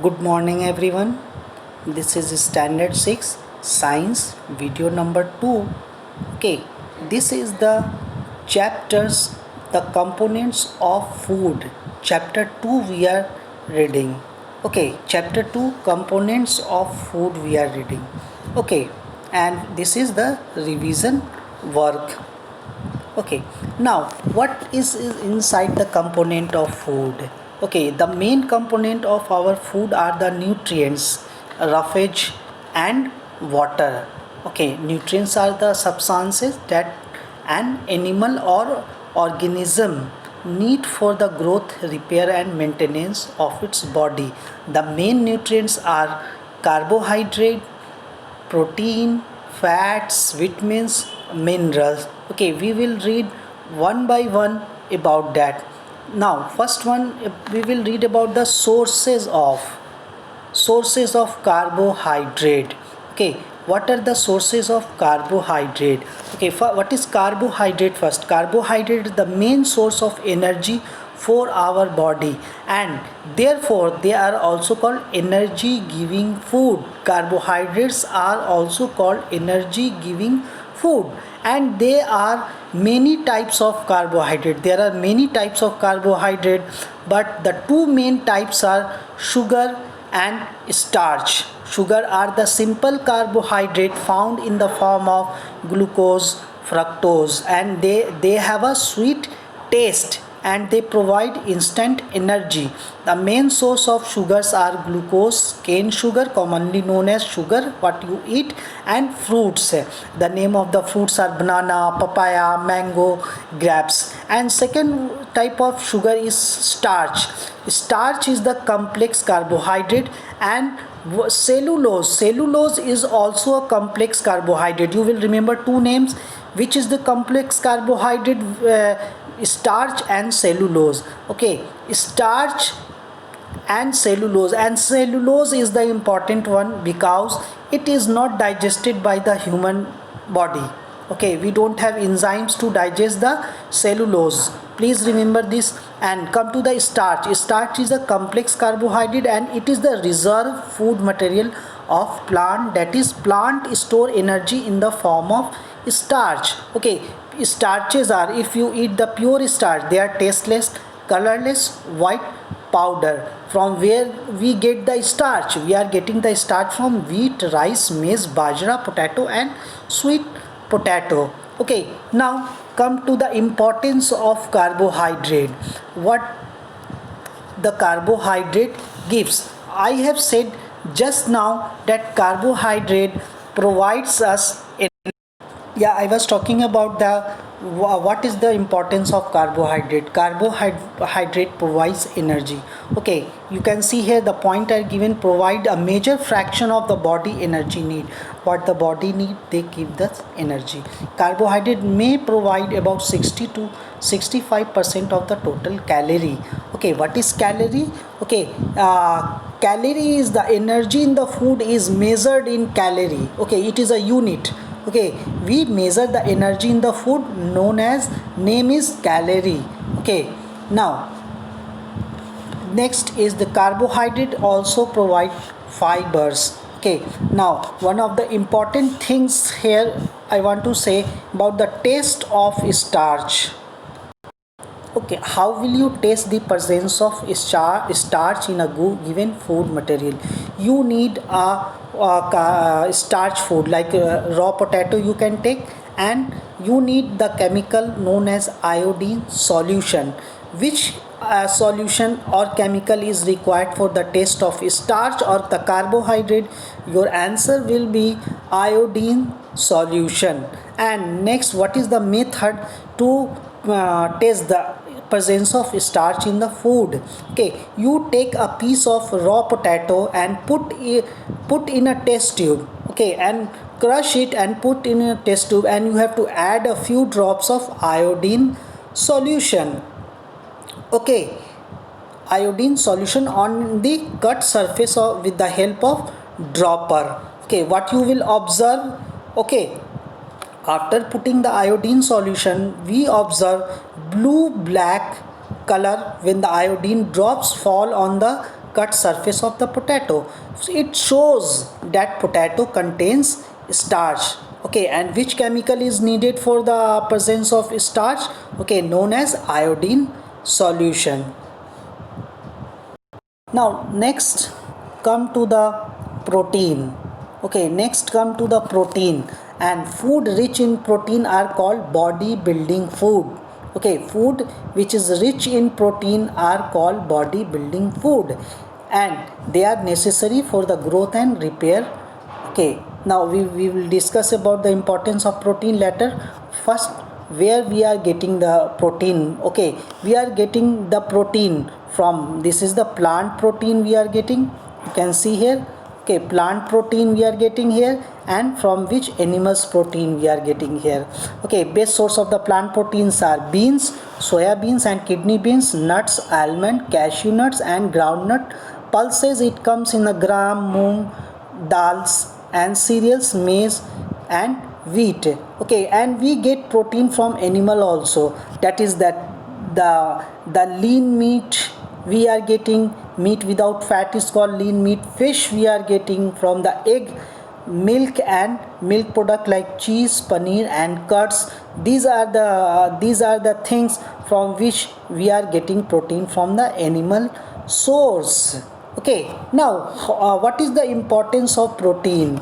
Good morning everyone. This is standard 6 science video number 2. Okay, this is the chapters the components of food. Chapter 2 we are reading. Okay, chapter 2 components of food we are reading. Okay, and this is the revision work. Okay, now what is inside the component of food? Okay, the main component of our food are the nutrients, roughage, and water. Okay, nutrients are the substances that an animal or organism need for the growth, repair, and maintenance of its body. The main nutrients are carbohydrate, protein, fats, vitamins, minerals. Okay, we will read one by one about that. Now, first one we will read about the sources of carbohydrate. Okay, what are the sources of carbohydrate? Okay, what is carbohydrate? First, carbohydrate is the main source of energy for our body, and therefore they are also called energy giving food. Carbohydrates are also called energy giving food, and there are many types of carbohydrate. There are many types of carbohydrate, but the two main types are sugar and starch. Sugar are the simple carbohydrate found in the form of glucose, fructose, and they have a sweet taste and they provide instant energy. The main source of sugars are glucose, cane sugar, commonly known as sugar, what you eat, and fruits. The name of the fruits are banana, papaya, mango, grapes. And second type of sugar is starch. Starch is the complex carbohydrate, and cellulose is also a complex carbohydrate. You will remember two names, which is the complex carbohydrate, starch and cellulose. Okay, starch and cellulose is the important one because it is not digested by the human body. Okay, we don't have enzymes to digest the cellulose. Please remember this. And come to the starch is a complex carbohydrate, and it is the reserve food material of plant. That is, plant store energy in the form of starch. Okay, starches are, if you eat the pure starch, they are tasteless, colorless, white powder. From where we get the starch? We are getting the starch from wheat, rice, maize, bajra, potato, and sweet potato. Okay, now come to the importance of carbohydrate. What the carbohydrate gives? I have said just now that carbohydrate provides us. Yeah, I was talking about the what is the importance of carbohydrate provides energy. Okay, you can see here the point are given: provide a major fraction of the body energy need. What the body need, they give the energy. Carbohydrate may provide about 60 to 65% of the total calorie. Okay, what is calorie? Okay, calorie is the energy in the food is measured in calorie. Okay, it is a unit. Okay, we measure the energy in the food, known as, name is calorie. Okay, now next is the carbohydrate also provide fibers. Okay, now one of the important things here I want to say about the taste of starch. Okay, how will you taste the presence of starch in a given food material? You need a starch food like raw potato you can take, and you need the chemical known as iodine solution. Which solution or chemical is required for the taste of starch or the carbohydrate? Your answer will be iodine solution. And next, what is the method to taste the presence of starch in the food? Okay, you take a piece of raw potato and put in a test tube. Okay, and crush it and put in a test tube, and you have to add a few drops of iodine solution. Okay, iodine solution on the cut surface with the help of dropper. Okay, what you will observe? Okay, after putting the iodine solution, we observe blue black color when the iodine drops fall on the cut surface of the potato. So it shows that potato contains starch. Okay, and which chemical is needed for the presence of starch? Okay, known as iodine solution. Now next come to the protein. Okay, next come to the protein, and food rich in protein are called body building food. Okay, food which is rich in protein are called body building food, and they are necessary for the growth and repair. Okay, now we will discuss about the importance of protein later. First, where we are getting the protein? Okay, we are getting the protein from, this is the plant protein we are getting, you can see here. Okay, plant protein we are getting here, and from which animals protein we are getting here. Okay, best source of the plant proteins are beans, soya beans and kidney beans, nuts, almond, cashew nuts and groundnut. Pulses, it comes in a gram, moong, dals and cereals, maize and wheat. Okay, and we get protein from animal also, that is that the lean meat we are getting, meat without fat is called lean meat. Fish we are getting from the egg, milk and milk product like cheese, paneer and curds. These are the things from which we are getting protein from the animal source. Okay, now what is the importance of protein?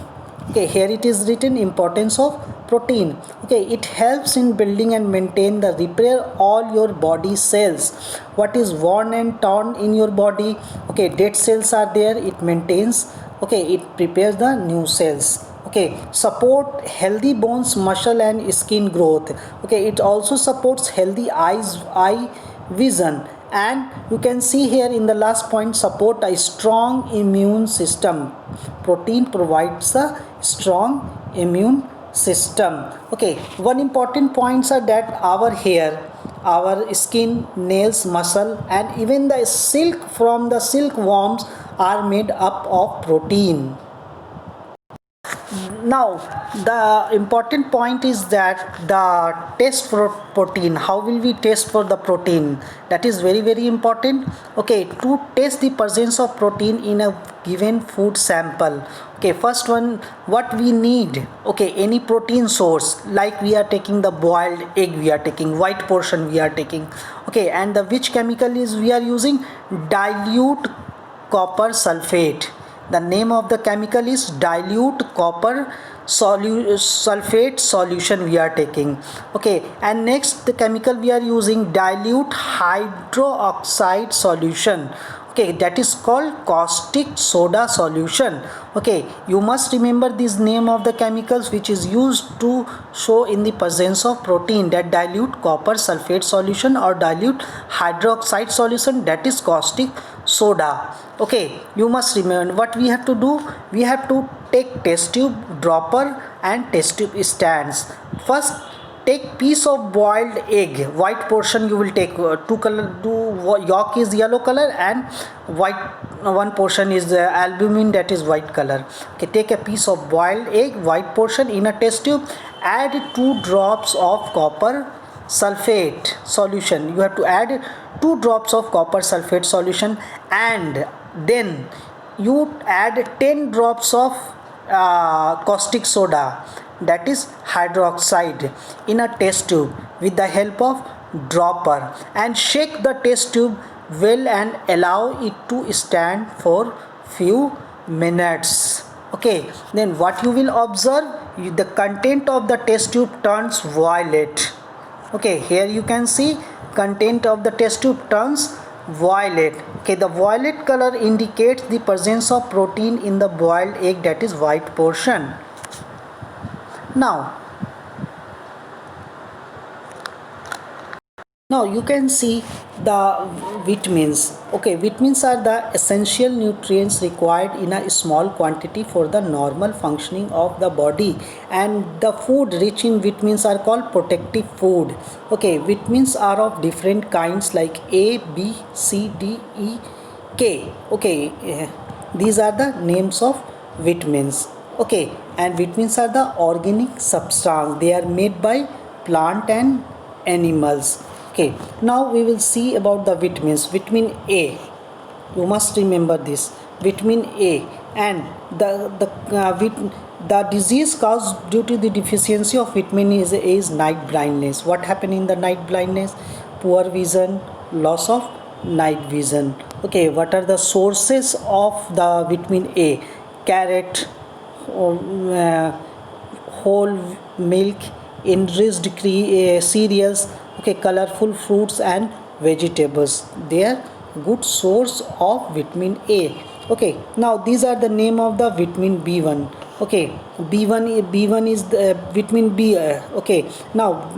Okay, here it is written, importance of protein. Okay, it helps in building and maintain the repair all your body cells. What is worn and torn in your body? Okay, dead cells are there, it maintains. Okay, it prepares the new cells. Okay, support healthy bones, muscle and skin growth. Okay, it also supports healthy eye vision, and you can see here in the last point, support a strong immune system. Protein provides a strong immune system. Okay, one important points are that our hair, our skin, nails, muscle and even the silk from the silkworms are made up of protein. Now the important point is that the test for protein, how will we test for the protein, that is very important. Okay, to test the presence of protein in a given food sample. Okay, first one, what we need? Okay, any protein source, like we are taking the boiled egg, we are taking white portion we are taking. Okay, and the which chemical is we are using? Dilute copper sulfate. The name of the chemical is dilute copper sulfate solution we are taking. Okay, and next the chemical we are using, dilute hydroxide solution. Okay, that is called caustic soda solution. Okay, you must remember this name of the chemicals which is used to show in the presence of protein, that dilute copper sulfate solution or dilute hydroxide solution, that is caustic soda. Okay, you must remember what we have to do. We have to take test tube, dropper and test tube stands. First, take piece of boiled egg, white portion you will take, two yolk is yellow color and white one portion is albumin, that is white color. Okay, take a piece of boiled egg, white portion in a test tube, add 2 drops of copper sulfate solution. You have to add 2 drops of copper sulfate solution, and then you add 10 drops of caustic soda, that is hydroxide, in a test tube with the help of dropper, and shake the test tube well and allow it to stand for few minutes. Okay, then what you will observe, the content of the test tube turns violet. Okay, here you can see content of the test tube turns violet. Okay, the violet color indicates the presence of protein in the boiled egg, that is white portion. Now you can see the vitamins. Okay, vitamins are the essential nutrients required in a small quantity for the normal functioning of the body, and the food rich in vitamins are called protective food. Okay, vitamins are of different kinds like A, B, C, D, E, K. Okay, these are the names of vitamins. Okay, and vitamins are the organic substance, they are made by plant and animals. Okay, now we will see about the vitamins. Vitamin A. You must remember this. Vitamin A. And the disease caused due to the deficiency of vitamin A is night blindness. What happened in the night blindness? Poor vision, loss of night vision. Okay, what are the sources of the vitamin A? Carrot, uh, whole milk, enriched cereals, okay, colorful fruits and vegetables. They are good source of vitamin A. Okay, now these are the name of the vitamin B1. Okay, B1 is the vitamin B. Okay, now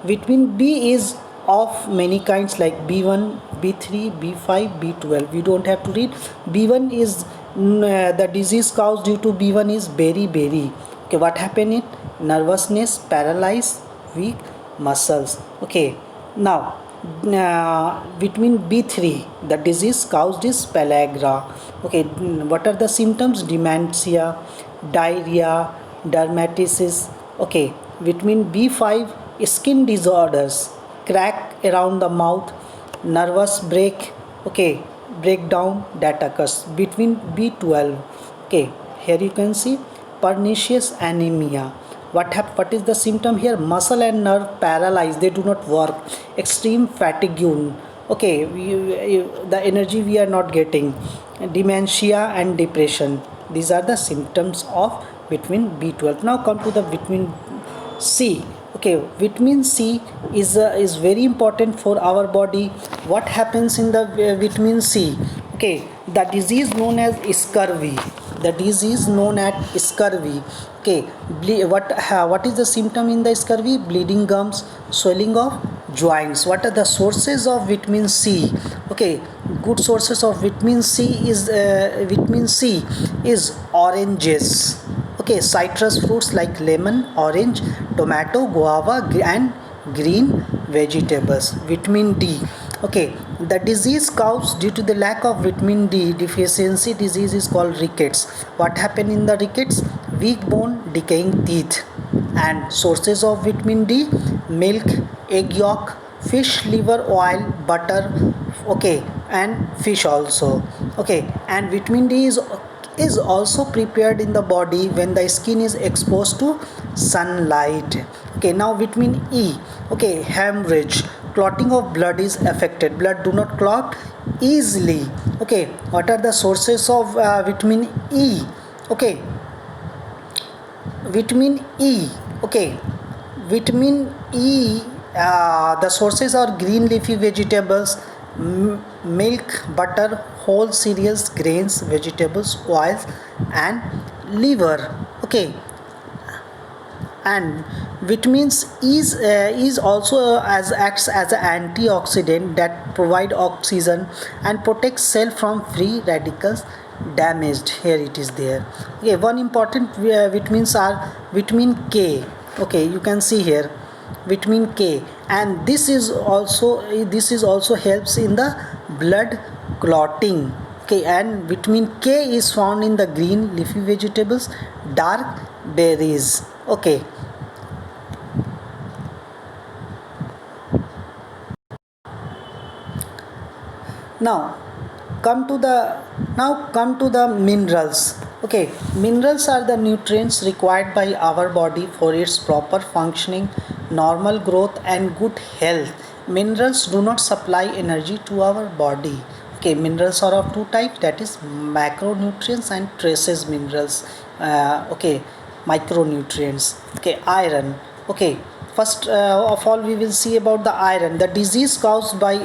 vitamin B is of many kinds like B1, B3, B5, B12. We don't have to read. B1 is the disease caused due to B1 is beriberi. Okay, what happened in nervousness, paralyzed, weak muscles. Okay, now vitamin B3, the disease caused is pellagra. Okay, what are the symptoms? Dementia, diarrhea, dermatitis. Okay, vitamin B5, skin disorders, crack around the mouth, nervous breakdown that occurs. Between B12, okay, here you can see pernicious anemia. What is the symptom here? Muscle and nerve paralyzed, they do not work. Extreme fatigue, okay, the energy we are not getting. Dementia and depression, these are the symptoms of vitamin B12. Now come to the vitamin C. Okay, vitamin C is very important for our body. What happens in the vitamin C? Okay, the disease known as scurvy. The disease known as scurvy. Okay, what is the symptom in the scurvy? Bleeding gums, swelling of joints. What are the sources of vitamin C? Okay, good sources of vitamin C is oranges. Okay, citrus fruits like lemon, orange, tomato, guava, and green vegetables. Vitamin D. Okay, the disease caused due to the lack of vitamin D deficiency disease is called rickets. What happened in the rickets? Weak bone, decaying teeth. And sources of vitamin D: milk, egg yolk, fish liver oil, butter, okay, and fish also. Okay, and vitamin D is also prepared in the body when the skin is exposed to sunlight. Okay, now vitamin E. Okay, hemorrhage, clotting of blood is affected. Blood do not clot easily. Okay, what are the sources of vitamin E? Okay, vitamin E. Okay, vitamin E, the sources are green leafy vegetables, milk, butter, whole cereals, grains, vegetables, oils, and liver. Okay, and vitamins is also as acts as an antioxidant that provide oxygen and protects cell from free radicals damaged. Here it is there. Okay, one important vitamins are vitamin K. Okay, you can see here vitamin K, and this is also helps in the blood clotting. Okay, and vitamin K is found in the green leafy vegetables, dark berries. Okay, now come to the minerals. Okay, minerals are the nutrients required by our body for its proper functioning, normal growth, and good health. Minerals do not supply energy to our body. Okay, minerals are of two types, that is macronutrients and traces minerals. Okay, micronutrients. Okay, iron. Okay, first of all we will see about the iron. The disease caused by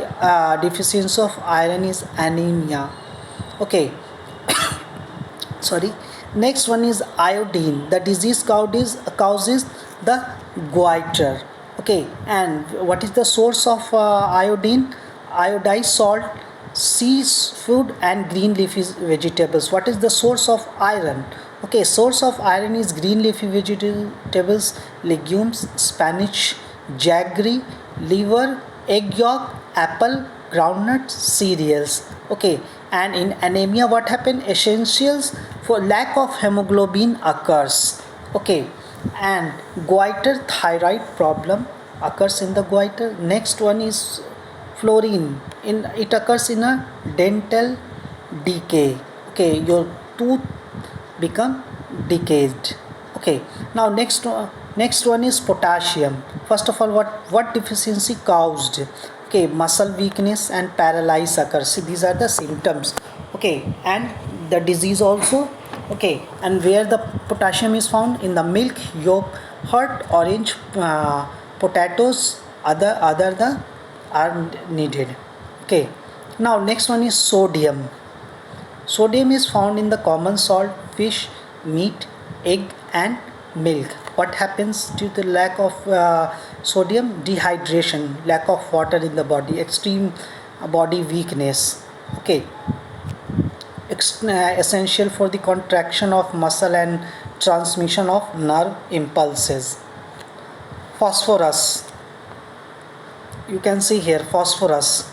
deficiency of iron is anemia. Okay, sorry. Next one is iodine. The disease causes the goiter. Okay, and what is the source of iodine? Iodized salt, seafood, and green leafy vegetables. What is the source of iron? Okay, source of iron is green leafy vegetables, legumes, spinach, jaggery, liver, egg yolk, apple, groundnut, cereals. Okay, and in anemia, what happen? Essentials for lack of hemoglobin occurs. Okay, and goiter, thyroid problem occurs in the goiter. Next one is fluorine. It occurs in a dental decay. Okay, your tooth become decayed. Okay, now next one is potassium. First of all, what deficiency caused? Okay, muscle weakness and paralysis occurs. See, these are the symptoms. Okay, and the disease also. Okay, and where the potassium is found in the milk, yogurt, orange, potatoes, other the are needed. Okay, now next one is sodium. Sodium is found in the common salt, fish, meat, egg, and milk. What happens due to lack of sodium? Dehydration, lack of water in the body, extreme body weakness. Okay, essential for the contraction of muscle and transmission of nerve impulses. Phosphorus, you can see here phosphorus,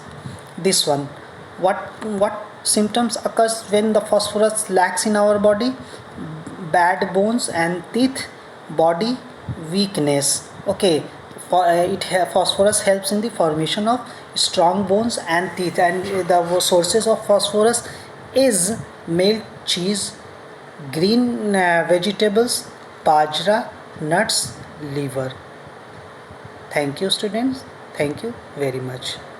this one. What symptoms occurs when the phosphorus lacks in our body? Bad bones and teeth, body weakness. Okay, phosphorus helps in the formation of strong bones and teeth, and the sources of phosphorus is milk, cheese, green vegetables, bajra, nuts, liver. Thank you, students. Thank you very much.